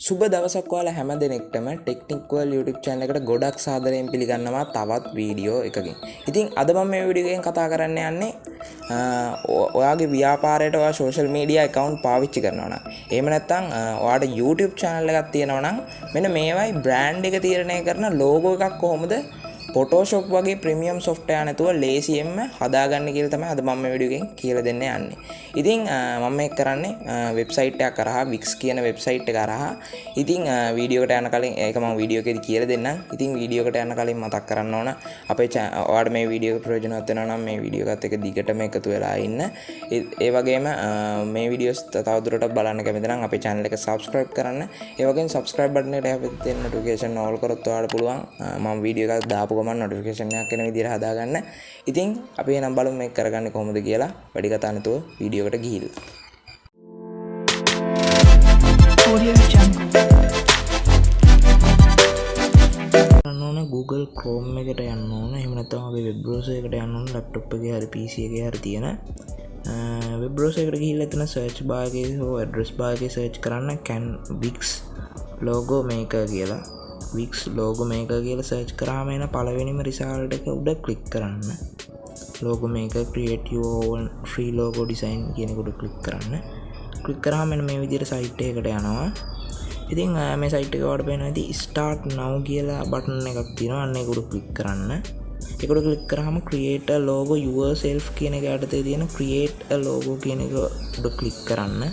සුබ දවසක් ඔයාලා හැම දෙනෙක්ටම ටෙක්නික්වල් YouTube channel එකට ගොඩක් සාදරයෙන් පිළිගන්නවා තවත් වීඩියෝ එකකින්. ඉතින් අද මම මේ වීඩියෝ එකෙන් කතා කරන්න යන්නේ ඔයාගේ ව්‍යාපාරයට ඔයා social media account පාවිච්චි කරනවා නම් එහෙම නැත්නම් ඔයාට YouTube channel එකක් තියෙනවා නම් මෙන්න මේවයි brand එක තීරණය කරන logo එකක් කොහොමද Photoshop වගේ ප්‍රීමියම් software නැතුව ලේසියෙන්ම හදාගන්න කියලා තමයි අද මම මේ වීඩියෝ එකෙන් කියලා දෙන්න යන්නේ. ඉතින් මම මේක කරන්නේ වෙබ්සයිට් එකක් කරා Wix කියන වෙබ්සයිට් එක කරා. ඉතින් වීඩියෝ එකට යන කලින් ඒක මම වීඩියෝ එකේදී කියලා දෙන්නම්. ඉතින් වීඩියෝ එකට යන කලින් මතක් කරන්න ඕන අපේ ඔයාලට මේ වීඩියෝ එක ප්‍රයෝජනවත් වෙනවා නම් මේ වීඩියෝ එකත් එක්ක දිගටම එකතු වෙලා ඉන්න. ඒ වගේම මේ වීඩියෝස් තවදුරටත් බලන්න කැමති නම් අපේ channel එක subscribe කරන්න. ඒ වගේම subscribe button එකට හැපෙද්දී තියෙන notification all කරොත් ඔයාලට පුළුවන් මම වීඩියෝ එකක් දාපු ගමන් notification එකක් එන විදිහට හදාගන්න. ඉතින් අපි එනම් බලමු මේක කරගන්නේ කොහොමද කියලා. වැඩි කතා නැතුව වීඩියෝ එකට ගිහිල්ලා. Google Chrome එකට යන්න ඕන. එහෙම නැත්නම් අපි web browser එකට යන්න ඕන. laptop එකේ හරි PC එකේ හරි තියෙන web browser එකට ගිහිල්ලා එතන search bar එකේ හෝ address bar එකේ search කරන්න Wix logo maker කියලා. Wix logo maker කියලා search කරාම එන පළවෙනිම result එක උඩ click කරන්න. logo maker create your own free logo design කියන එක උඩ click කරන්න. click කරාම එන මේ විදිහට site එකකට යනවා. ඉතින් මේ site එක වලට පේනවා ඉතින් start now කියලා button එකක් තියෙනවා. අන්න ඒක උඩ click කරන්න. ඒක උඩ click කරාම create a logo yourself කියන එක යටතේ තියෙන create a logo කියන එක උඩ click කරන්න.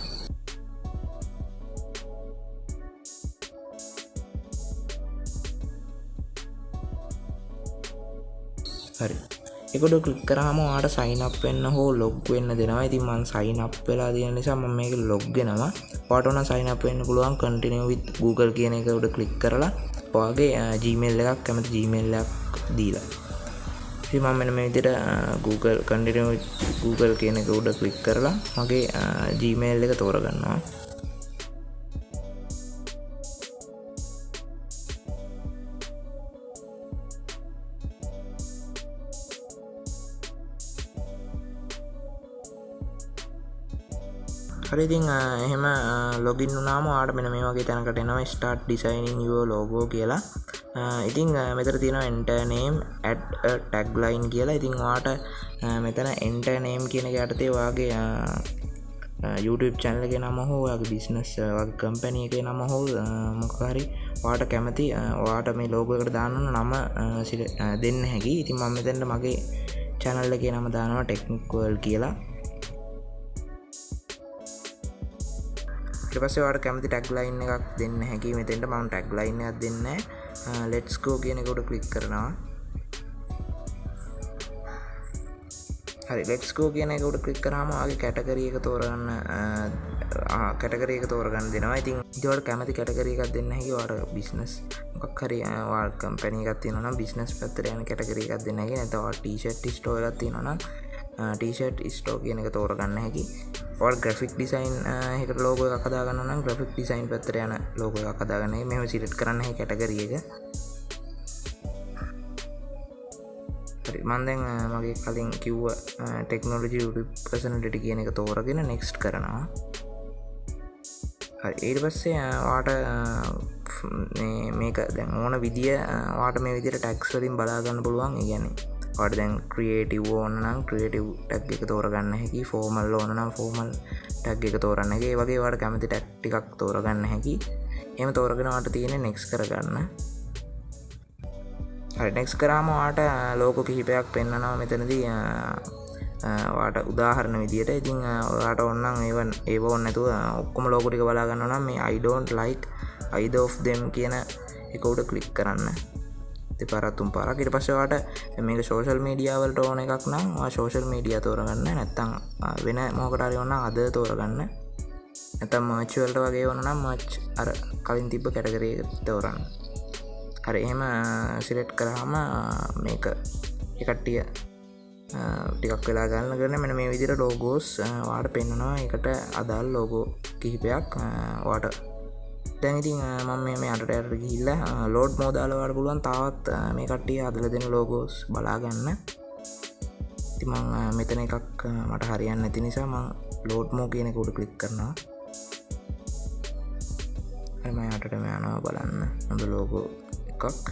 හරි. ඒක උඩ click කරාම ඔයාලට sign up වෙන්න හෝ log වෙන්න දෙනවා. ඉතින් මම sign up වෙලා තියෙන නිසා මම මේක log වෙනවා. ඔයාලට ඕන sign up වෙන්න පුළුවන් continue with Google කියන එක උඩ click කරලා ඔයාගේ Gmail එකක් කැමති Gmail එකක් දීලා. ඉතින් මම මෙන්න මේ විදිහට Google continue with Google කියන එක උඩ click කරලා මගේ Gmail එක තෝරගන්නවා. හරි ඉතින් එහෙම ලොගින් වුණාම ඔයාලට මෙන්න මේ වගේ තැනකට එනවා start designing your logo කියලා. ඉතින් මෙතන තියෙනවා enter name add a tagline කියලා. ඉතින් ඔයාලට මෙතන enter name කියන එක යටතේ ඔයාගේ YouTube channel එකේ නම හෝ ඔයාගේ business වගේ company එකේ නම හෝ මොකක් හරි ඔයාලට කැමති ඔයාලට මේ logo එකට දාන්න නම දෙන්න හැකි. ඉතින් මම මෙතනට මගේ channel එකේ නම දානවා Technic World කියලා. ඊට පස්සේ ඔයාලට කැමති tagline එකක් දෙන්න හැකි. මෙතෙන්ට මම tagline එකක් දෙන්නේ let's go කියන එක උඩ click කරනවා. හරි let's go කියන එක උඩ click කරාම ආගේ category එක තෝරගන්න category එක තෝරගන්න දෙනවා. ඉතින් ඔයාලට කැමති category එකක් දෙන්න හැකි. ඔයාලට business මොකක් හරි ඔයාලට company එකක් තියෙනවා නම් business පැත්තට යන category එකක් දෙන්න හැකි. නැත්නම් ඔයාලට t-shirt store එකක් තියෙනවා නම් t-shirt store කියන එක තෝරගන්න හැකි. ඔයාලට graphic design එකකට logo එකක් හදාගන්න නම් graphic design පැත්තට යන logo එකක් හදාගන්න හැකි. මෙහෙම select කරන්න හැකි category එක. හරි මම දැන් මගේ කලින් කිව්ව technology YouTube personality කියන එක තෝරගෙන next කරනවා. හරි ඊට පස්සේ ඔයාලට මේක දැන් ඕන විදිය ඔයාලට මේ විදියට tags වලින් බලා ගන්න පුළුවන්. ඒ කියන්නේ ඔයාලට දැන් creative ඕන නම් creative tag එක තෝරගන්න හැකි. formal ඕන නම් formal tag එක තෝරන්න හැකි. ඒ වගේ ඔයාලට කැමති tag ටිකක් තෝරගන්න හැකි. එහෙම තෝරගෙන ඔයාලට තියෙන්නේ next කරගන්න. හරි next කරාම ඔයාලට logo කිහිපයක් පෙන්නනවා මෙතනදී ඔයාලට උදාහරණ විදියට. ඉතින් ඔයාලට ඕන නම් ඒව ඕන නැතුව ඔක්කොම logo ටික බලා ගන්නවා නම් මේ I don't like either of them කියන එක උඩ click කරන්න. දෙපාරක් තුන් පාරක්. ඊට පස්සේ ඔයාලට මේක social media වලට ඕන එකක් නම් ඔයා social media තෝරගන්න. නැත්නම් වෙන මොකකට හරි ඕන නම් අද තෝරගන්න. නැත්නම් merch වලට වගේ ඕන නම් merch අර කලින් තිබ්බ category එක තෝරන්න. හරි එහෙම select කරාම මේක කට්ටිය ටිකක් වෙලා ගන්න කරන මෙන්න මේ විදිහට logos ඔයාලට පෙන්නනවා. ඒකට අදාළ logo කිහිපයක් ඔයාලට දැන් ඉතින් මම මේ අරට ගිහිල්ලා load mode දාලා ඔයාලට පුළුවන් තාවත් මේ කට්ටිය හදලා දෙන logos බලා ගන්න. ඉතින් මම මෙතන එකක් මට හරියන්නේ නැති නිසා මම load mode කියන එක උඩ click කරනවා. මම යටටම යනවා බලන්න හොඳ ලෝගෝ එකක්.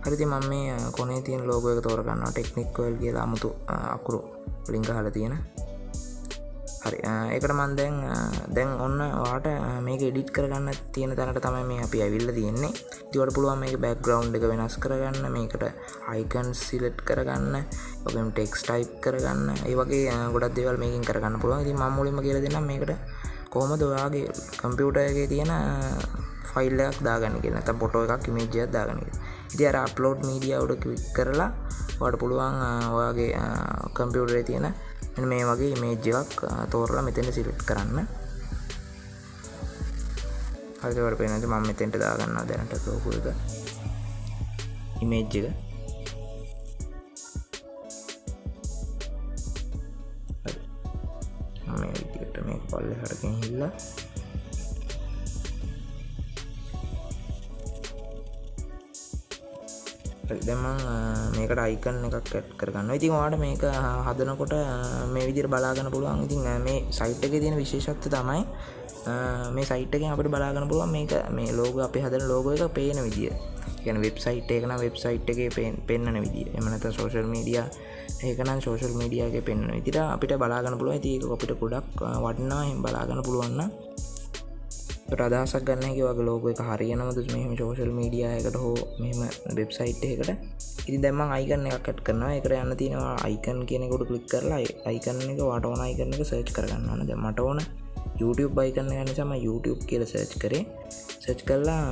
හරි ඉතින් මම මේ කොනේ තියෙන ලෝගෝ එක තෝරගන්නවා. ටෙක්නික් ඔයල් කියලා 아무තු අකුරු වලින් ගහලා තියෙන. හරි ඒකට මම දැන් ඔන්න ඔයාට මේක එඩිට් කරගන්න තියෙන තැනට තමයි මේ අපි ඇවිල්ලා තියෙන්නේ. ඉතින් ඔයාලට පුළුවන් මේක බෑග්ග්‍රවුන්ඩ් එක වෙනස් කරගන්න, මේකට අයිකන්ස් සිලෙක්ට් කරගන්න, ඔකෙම ටෙක්ස්ට් ටයිප් කරගන්න. ඒ වගේ ගොඩක් දේවල් මේකෙන් කරගන්න පුළුවන්. ඉතින් මම මුලින්ම කියලා දෙන්නම් මේකට කොහොමද ඔයාගේ කම්පියුටර් එකේ තියෙන ෆයිල් එකක් දාගන්නේ කියලා. නැත්නම් ෆොටෝ එකක් ඉමේජ් එකක් දාගන්න කියලා. ඉතින් අර අප්ලෝඩ් මීඩියා උඩ ක්ලික් කරලා ඔයාලට පුළුවන් ඔයාගේ කම්පියුටරේ තියෙන මෙන්න මේ වගේ ඉමේජ් එකක් තෝරලා මෙතෙන්ට සිලෙක්ට් කරන්න. හරිද? ඔයාලට පේනවාද මම මෙතෙන්ට දාගන්නවා දැනට ලෝගෝ එක ඉමේජ් එක. හරි මේ විදිහට මේක පල්ලෙහාට ගෙනිහිල්ලා දැන් මම මේකට අයිකන් එකක් ඇඩ් කරගන්නවා. ඉතින් ඔයාලට මේක හදනකොට මේ විදිහට බලා ගන්න පුළුවන්. ඉතින් මේ සයිට් එකේ තියෙන විශේෂත්වය තමයි මේ සයිට් එකෙන් අපිට බලා ගන්න පුළුවන් මේක මේ ලෝගෝ අපි හදන ලෝගෝ එක පේන විදිය. ඒ කියන්නේ වෙබ්සයිට් එක නම් වෙබ්සයිට් එකේ පෙන්නන විදිය. එහෙම නැත්නම් සෝෂල් මීඩියා ඒක නම් සෝෂල් මීඩියා එකේ පෙන්නන විදියට අපිට බලා ගන්න පුළුවන්. ඉතින් ඒක අපිට ගොඩක් වටිනවා. එහෙම බලා ගන්න පුළුවන් නම් අදහසක් ගන්න හැකි වගේ ලෝගෝ එක හරියනවද මෙහෙම සෝෂල් මීඩියා එකට හෝ මෙහෙම වෙබ්සයිට් එකකට. ඉතින් දැන් මම අයිකන් එකක් ඇඩ් කරනවා. ඒකට යන්න තියෙනවා අයිකන් කියන එකට ක්ලික් කරලා අයිකන් එක වාට ඕන අයිකන් එක සර්ච් කරගන්න ඕන. දැන් මට ඕන YouTube අයිකන් එක නිසා මම YouTube කියලා සර්ච් කරේ. සර්ච් කරලා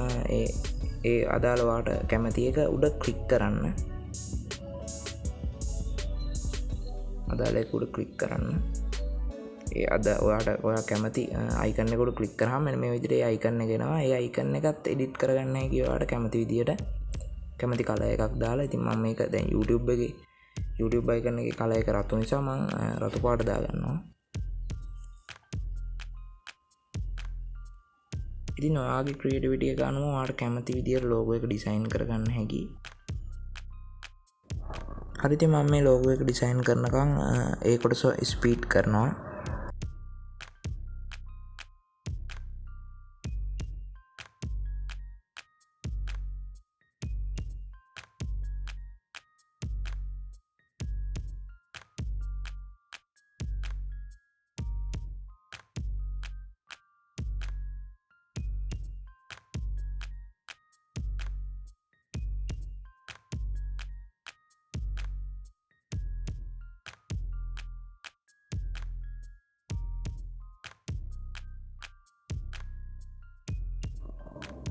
ඒ අදාළ වාට කැමති එක උඩ ක්ලික් කරන්න. අදාළ එක උඩ ක්ලික් කරන්න. ඒ අද ඔයා කැමති අයිකන් එකට ක්ලික් කරාම මෙන්න මේ විදිහට ඒ අයිකන් එක එනවා. ඒ අයිකන් එකත් එඩිට් කරගන්න හැකි ඔයාලට කැමති විදිහට කැමති කලර් එකක් දාලා. ඉතින් මම මේක දැන් YouTube අයිකන් එකේ කලර් එක රතු නිසා මම රතු පාට දාගන්නවා. ඉතින් ඔයාගේ ක්‍රියේටිවිටි එක අනුව ඔයාලට කැමති විදිහට ලෝගෝ එක ඩිසයින් කරගන්න හැකි. හරි ඉතින් මම මේ ලෝගෝ එක ඩිසයින් කරනකම් ඒ කොටස ස්පීඩ් කරනවා.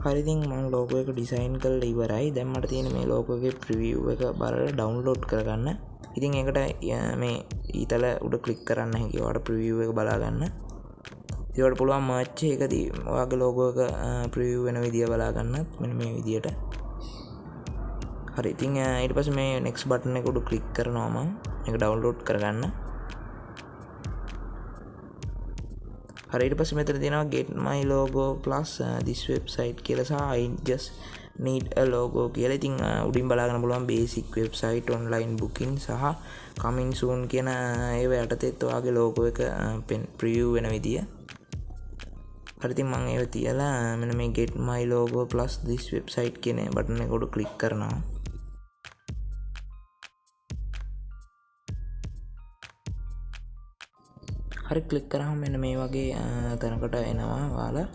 හරි ඉතින් මම ලෝගෝ එක ඩිසයින් කරලා ඉවරයි. දැන් මට තියෙන මේ ලෝගෝ එකේ ප්‍රිවිව් එක බලලා ඩවුන්ලෝඩ් කරගන්න. ඉතින් ඒකට මේ ඊතල උඩ ක්ලික් කරන්න හැකි ඔයාලට ප්‍රිවිව් එක බලා ගන්න. ඉතින් ඔයාලට පුළුවන් මර්ච් එකදී ඔයාගේ ලෝගෝ එක ප්‍රිවිව් වෙන විදිය බලා ගන්නත් මෙන්න මේ විදියට. හරි ඉතින් ඊට පස්සේ මේ next button එක උඩ ක්ලික් කරනවා මම මේක ඩවුන්ලෝඩ් කරගන්න. හරි ඊට පස්සේ මෙතන තියෙනවා get my logo plus this website කියලා සහ I just need a logo කියලා. ඉතින් උඩින් බලාගෙන පුළුවන් basic website online booking සහ coming soon කියන ඒව යටතේත් ඔයාගේ logo එක preview වෙන විදිය. හරි ඉතින් මම ඒව තියලා මෙන්න මේ get my logo plus this website කියන බටන් එක උඩ ක්ලික් කරනවා. හරි ක්ලික් කරාම මෙන්න මේ වගේ තැනකට එනවා ඔයාලා.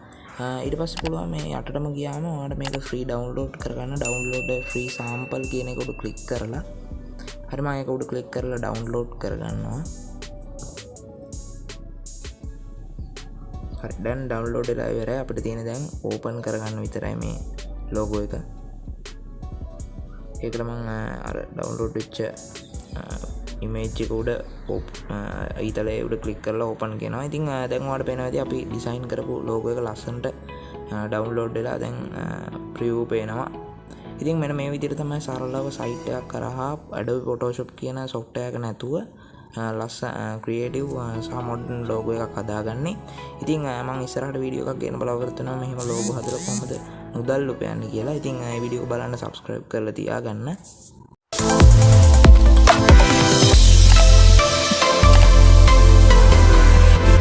ඊට පස්සේ පුළුවන් මේ යටටම ගියාම ඔයාලට මේක ෆ්‍රී ඩවුන්ලෝඩ් කරගන්න. ඩවුන්ලෝඩ් ෆ්‍රී සාම්පල් කියන එක උඩ ක්ලික් කරලා හරි මම ඒක උඩ ක්ලික් කරලා ඩවුන්ලෝඩ් කරගන්නවා. හරි දැන් ඩවුන්ලෝඩ් වෙලා ඉවරයි. අපිට තියෙන දැන් ඕපන් කරගන්න විතරයි මේ ලෝගෝ එක. ඒකට මම අර ඩවුන්ලෝඩ් වෙච්ච ඉමේජ් එක උඩ ඊතලයේ උඩ ක්ලික් කරලා ඕපන් කරනවා. ඉතින් දැන් ඔයාලට පේනවා ඉතින් අපි ඩිසයින් කරපු ලෝගෝ එක ලස්සනට ඩවුන්ලෝඩ් වෙලා දැන් ප්‍රිව්‍යු පේනවා. ඉතින් මෙන්න මේ විදිහට තමයි සරලව සයිට් එකක් කරහා Adobe Photoshop කියන software එක නැතුව ක්‍රියේටිව් සහ මොඩර්න් ලෝගෝ එකක් හදාගන්නේ. ඉතින් මම ඉස්සරහට වීඩියෝ එකක් ගෙන බලාපොරොත්තු වෙනවා මෙහෙම ලෝගෝ හදලා කොහොමද මුදල් උපයන්නේ කියලා. ඉතින් මේ වීඩියෝ එක බලන්න subscribe කරලා තියාගන්න.